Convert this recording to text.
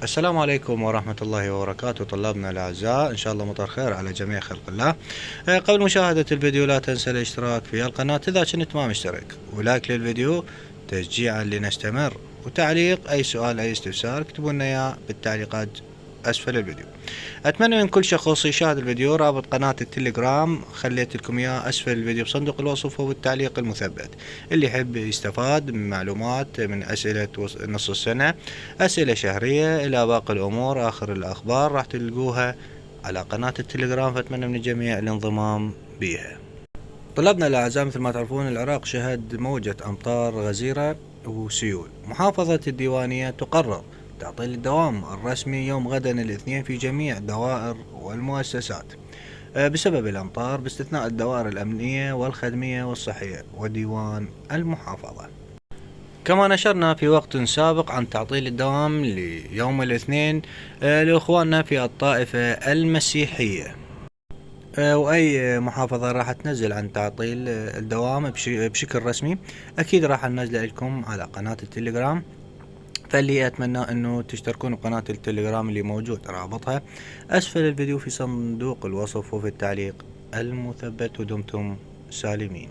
السلام عليكم ورحمة الله وبركاته طلابنا الأعزاء، إن شاء الله مطر خير على جميع خلق الله. قبل مشاهدة الفيديو لا تنسى الاشتراك في القناة إذا كنت ما مشترك، ولايك للفيديو تشجيعا لنستمر، وتعليق أي سؤال أي استفسار اكتبوا لنا إياه بالتعليقات أسفل الفيديو. أتمنى من كل شخص يشاهد الفيديو رابط قناة التليجرام خليت لكم إياه أسفل الفيديو بصندوق الوصف وبالتعليق المثبت. اللي يحب يستفاد من معلومات من أسئلة نص السنة، أسئلة شهرية إلى باقي الأمور آخر الأخبار راح تلقوها على قناة التليجرام، فأتمنى من الجميع الانضمام بها. طلابنا الأعزاء، مثل ما تعرفون العراق شهد موجة أمطار غزيرة وسيول. محافظة الديوانية تقرر تعطيل الدوام الرسمي يوم غدا الاثنين في جميع الدوائر والمؤسسات بسبب الأمطار، باستثناء الدوائر الأمنية والخدمية والصحية وديوان المحافظة. كما نشرنا في وقت سابق عن تعطيل الدوام ليوم الاثنين لإخواننا في الطائفة المسيحية، وأي محافظة راح تنزل عن تعطيل الدوام بشكل رسمي أكيد راح ننزله لكم على قناة التليجرام. فاللي أتمنى أنه تشتركون بقناة التليجرام اللي موجود رابطها أسفل الفيديو في صندوق الوصف وفي التعليق المثبت، ودمتم سالمين.